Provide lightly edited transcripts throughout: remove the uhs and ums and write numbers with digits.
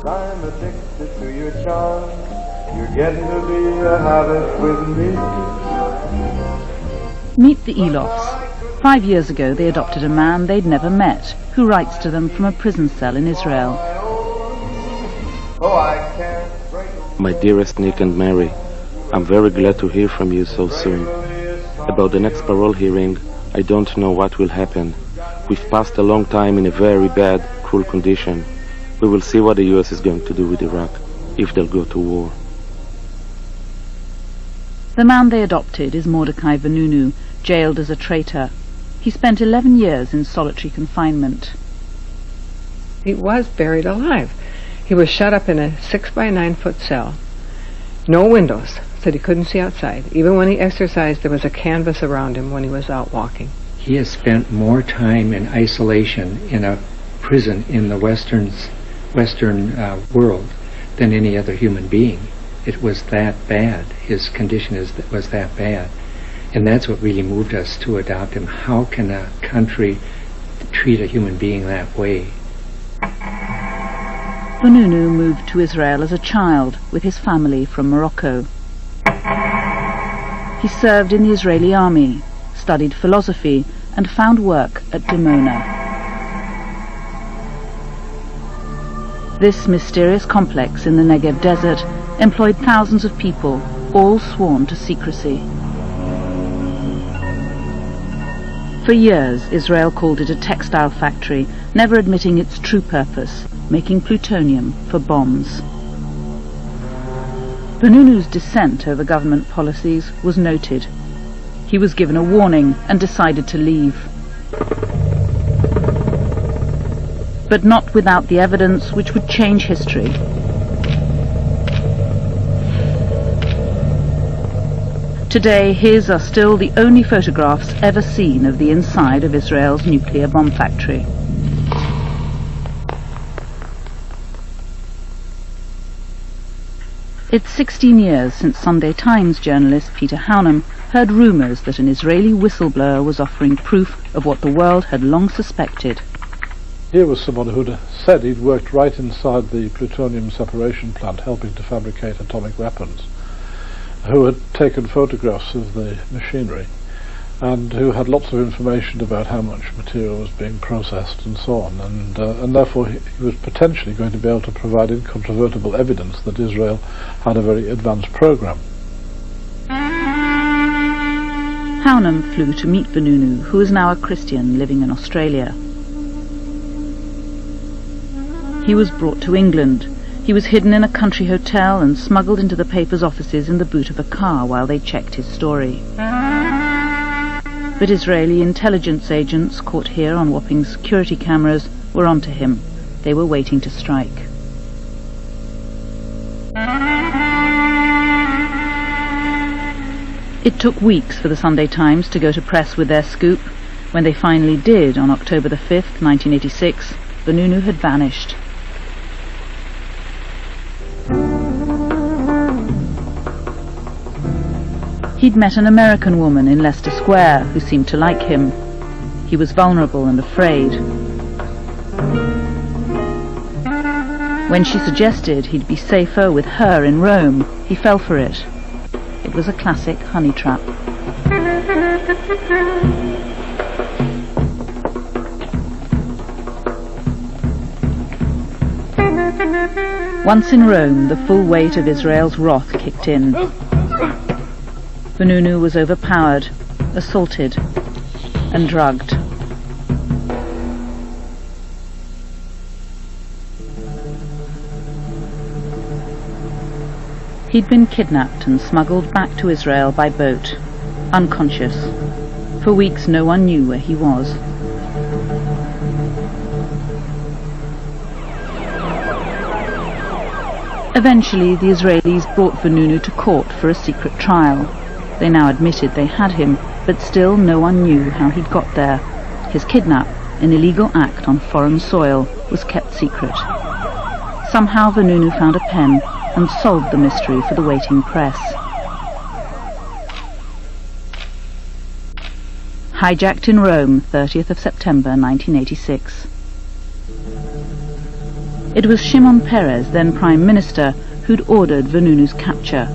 I'm addicted to your charm. You're getting to be a habit with me. Meet the Isreal'S. 5 years ago they adopted a man they'd never met, who writes to them from a prison cell in Israel. My dearest Nick and Mary, I'm very glad to hear from you so soon. About the next parole hearing, I don't know what will happen. We've passed a long time in a very bad, cruel condition. We will see what the US is going to do with Iraq, if they'll go to war. The man they adopted is Mordecai Vanunu, jailed as a traitor. He spent 11 years in solitary confinement. He was buried alive. He was shut up in a 6-by-9-foot cell. No windows, so he couldn't see outside. Even when he exercised, there was a canvas around him when he was out walking. He has spent more time in isolation in a prison in the Western world than any other human being. It was that bad. His condition was that bad. And that's what really moved us to adopt him. How can a country treat a human being that way? Vanunu moved to Israel as a child with his family from Morocco. He served in the Israeli army, studied philosophy, and found work at Dimona. This mysterious complex in the Negev desert employed thousands of people, all sworn to secrecy. For years, Israel called it a textile factory, never admitting its true purpose, making plutonium for bombs. Vanunu's dissent over government policies was noted. He was given a warning and decided to leave. But not without the evidence which would change history. Today, his are still the only photographs ever seen of the inside of Israel's nuclear bomb factory. It's 16 years since Sunday Times journalist Peter Haunem heard rumours that an Israeli whistleblower was offering proof of what the world had long suspected. Here was someone who'd said he'd worked right inside the plutonium separation plant helping to fabricate atomic weapons, who had taken photographs of the machinery and who had lots of information about how much material was being processed and so on, and therefore he was potentially going to be able to provide incontrovertible evidence that Israel had a very advanced program. Haunem flew to meet Vanunu, who is now a Christian living in Australia. He was brought to England. He was hidden in a country hotel and smuggled into the paper's offices in the boot of a car while they checked his story. But Israeli intelligence agents, caught here on Wapping's security cameras, were onto him. They were waiting to strike. It took weeks for the Sunday Times to go to press with their scoop. When they finally did, on October the 5th, 1986, Vanunu had vanished. He'd met an American woman in Leicester Square who seemed to like him. He was vulnerable and afraid. When she suggested he'd be safer with her in Rome, he fell for it. It was a classic honey trap. Once in Rome, the full weight of Israel's wrath kicked in. Vanunu was overpowered, assaulted, and drugged. He'd been kidnapped and smuggled back to Israel by boat, unconscious. For weeks no one knew where he was. Eventually the Israelis brought Vanunu to court for a secret trial. They now admitted they had him, but still no one knew how he'd got there. His kidnap, an illegal act on foreign soil, was kept secret. Somehow Vanunu found a pen and solved the mystery for the waiting press. Hijacked in Rome, 30th of September 1986. It was Shimon Peres, then Prime Minister, who'd ordered Vanunu's capture.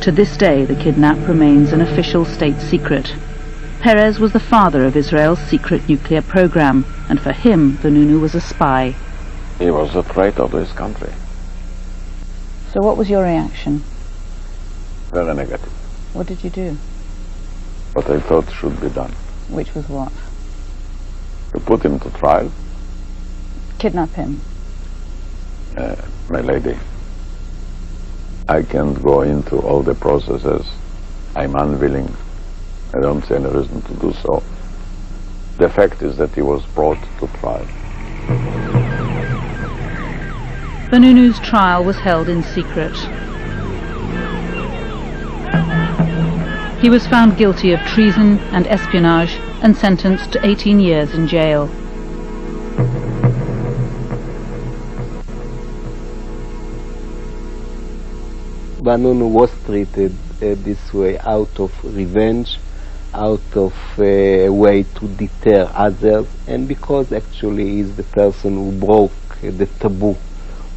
To this day the kidnap remains an official state secret. Peres was the father of Israel's secret nuclear program, and for him Vanunu was a spy. He was a traitor to his country. So what was your reaction? Very negative. What did you do? What I thought should be done. Which was what? To put him to trial. Kidnap him? My lady, I can't go into all the processes. I'm unwilling. I don't see any reason to do so. The fact is that he was brought to trial. Vanunu's trial was held in secret. He was found guilty of treason and espionage and sentenced to 18 years in jail. Vanunu was treated this way out of revenge, out of a way to deter others, and because actually he's the person who broke the taboo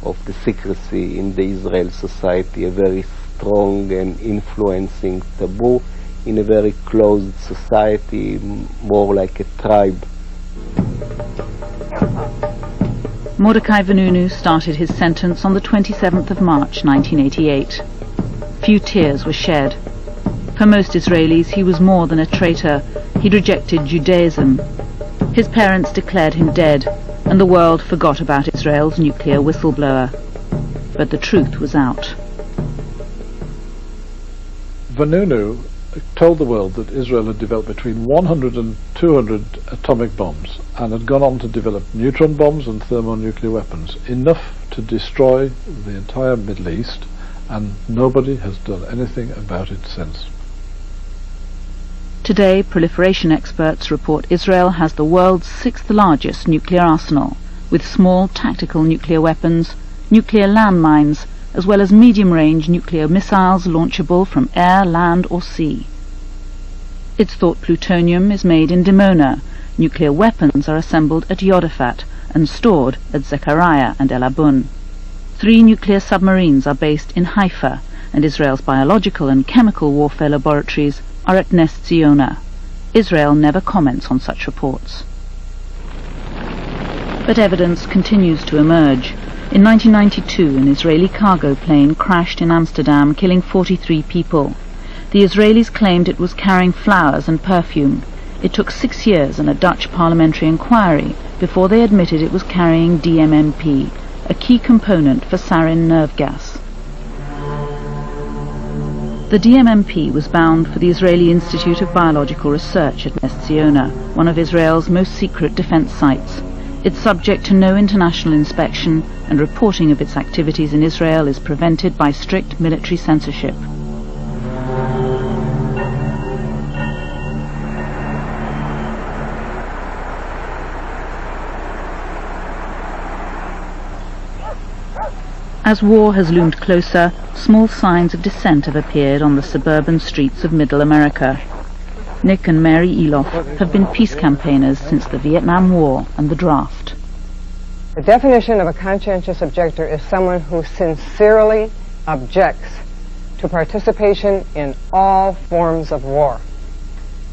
of the secrecy in the Israel society, a very strong and influencing taboo in a very closed society, more like a tribe. Mordechai Vanunu started his sentence on the 27th of March 1988. Few tears were shed. For most Israelis he was more than a traitor. He'd rejected Judaism. His parents declared him dead, and the world forgot about Israel's nuclear whistleblower. But the truth was out. Vanunu told the world that Israel had developed between 100 and 200 atomic bombs and had gone on to develop neutron bombs and thermonuclear weapons, enough to destroy the entire Middle East, and nobody has done anything about it since. Today, proliferation experts report Israel has the world's 6th largest nuclear arsenal, with small tactical nuclear weapons, nuclear landmines, as well as medium-range nuclear missiles launchable from air, land or sea. It's thought plutonium is made in Dimona. Nuclear weapons are assembled at Yodafat and stored at Zechariah and El Abun. 3 nuclear submarines are based in Haifa, and Israel's biological and chemical warfare laboratories are at Nes Ziona. Israel never comments on such reports. But evidence continues to emerge. In 1992, an Israeli cargo plane crashed in Amsterdam, killing 43 people. The Israelis claimed it was carrying flowers and perfume. It took 6 years and a Dutch parliamentary inquiry before they admitted it was carrying DMMP, a key component for sarin nerve gas. The DMMP was bound for the Israeli Institute of Biological Research at Nes Ziona, one of Israel's most secret defense sites. It's subject to no international inspection, and reporting of its activities in Israel is prevented by strict military censorship. As war has loomed closer, small signs of dissent have appeared on the suburban streets of Middle America. Nick and Mary Eloff have been peace campaigners since the Vietnam War and the draft. The definition of a conscientious objector is someone who sincerely objects to participation in all forms of war.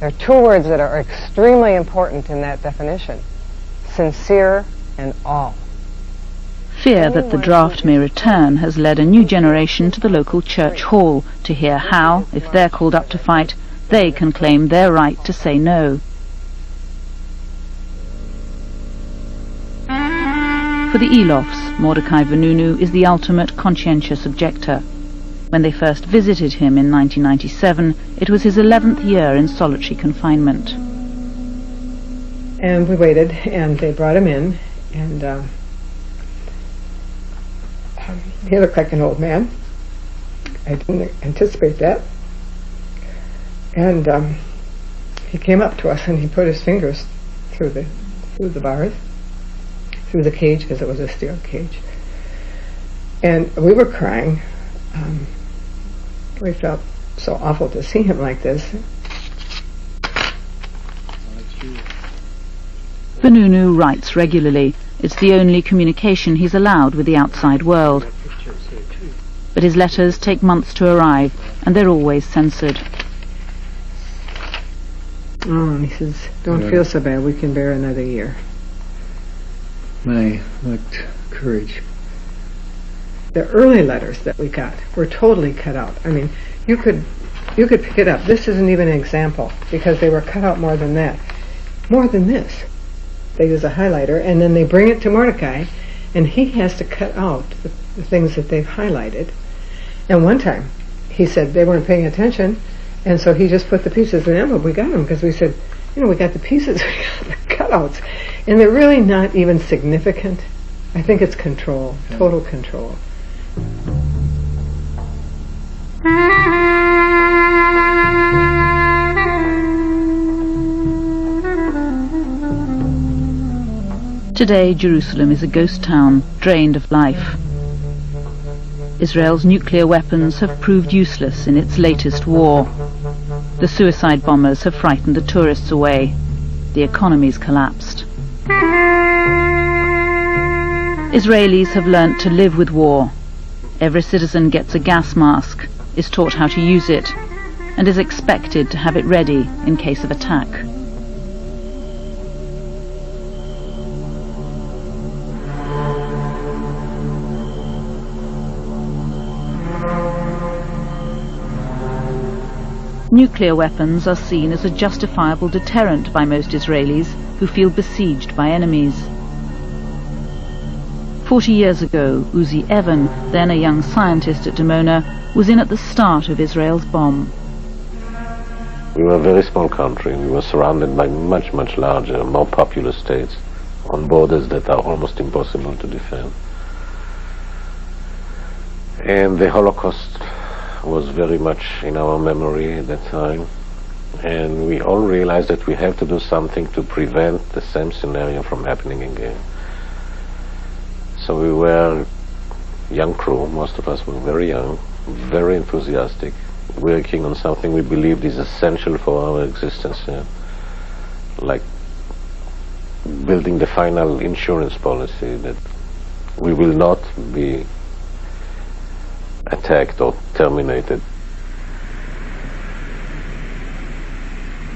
There are 2 words that are extremely important in that definition: sincere and all. Fear that the draft may return has led a new generation to the local church hall to hear how, if they're called up to fight, they can claim their right to say no. For the Eloffs, Mordechai Vanunu is the ultimate conscientious objector. When they first visited him in 1997, it was his 11th year in solitary confinement. And we waited, and they brought him in, and he looked like an old man. I didn't anticipate that. And he came up to us, and he put his fingers through the bars, through the cage, because it was a steel cage. And we were crying. We felt so awful to see him like this. Vanunu writes regularly. It's the only communication he's allowed with the outside world. But his letters take months to arrive, and they're always censored. Oh, and he says, don't feel so bad, we can bear another year. My lacked courage. The early letters that we got were totally cut out. I mean, you could pick it up. This isn't even an example, because they were cut out more than that. More than this. They use a highlighter, and then they bring it to Mordecai, and he has to cut out the things that they've highlighted. And one time, he said they weren't paying attention, and so he just put the pieces in the envelope. We got them, because we said, we got the pieces, we got the cutouts. And they're really not even significant. I think it's control, total control. Today, Jerusalem is a ghost town, drained of life. Israel's nuclear weapons have proved useless in its latest war. The suicide bombers have frightened the tourists away. The economy's collapsed. Israelis have learnt to live with war. Every citizen gets a gas mask, is taught how to use it, and is expected to have it ready in case of attack. Nuclear weapons are seen as a justifiable deterrent by most Israelis who feel besieged by enemies. 40 years ago, Uzi Evan, then a young scientist at Dimona, was in at the start of Isreal'S bomb. We were a very small country. We were surrounded by much, much larger, more populous states on borders that are almost impossible to defend. And the Holocaust was very much in our memory at that time, and we all realized that we have to do something to prevent the same scenario from happening again. So we were a young crew, most of us were very young, very enthusiastic, working on something we believed is essential for our existence here, like building the final insurance policy that we will not be attacked or terminated.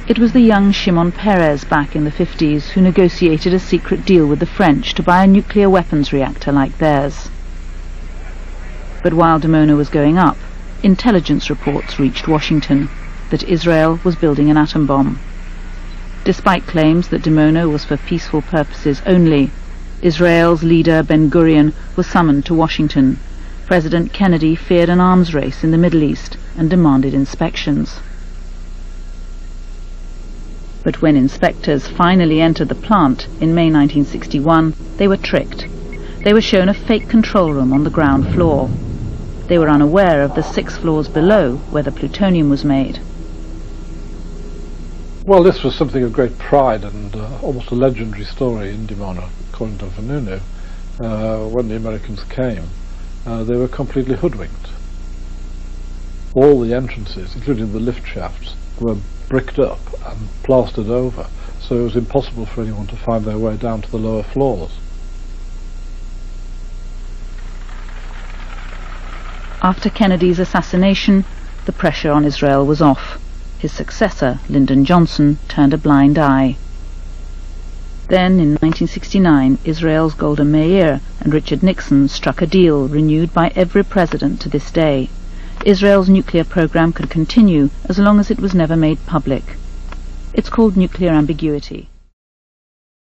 It was the young Shimon Peres back in the 50s who negotiated a secret deal with the French to buy a nuclear weapons reactor like theirs. But while Dimona was going up, intelligence reports reached Washington that Israel was building an atom bomb. Despite claims that Dimona was for peaceful purposes only, Israel's leader Ben-Gurion was summoned to Washington. President Kennedy feared an arms race in the Middle East and demanded inspections. But when inspectors finally entered the plant in May 1961, they were tricked. They were shown a fake control room on the ground floor. They were unaware of the 6 floors below where the plutonium was made. Well, this was something of great pride and almost a legendary story in Dimona, according to Vanunu. When the Americans came, they were completely hoodwinked. All the entrances, including the lift shafts, were bricked up and plastered over, so it was impossible for anyone to find their way down to the lower floors. After Kennedy's assassination, the pressure on Israel was off. His successor, Lyndon Johnson, turned a blind eye. Then, in 1969, Israel's Golda Meir and Richard Nixon struck a deal renewed by every president to this day. Israel's nuclear program could continue as long as it was never made public. It's called nuclear ambiguity.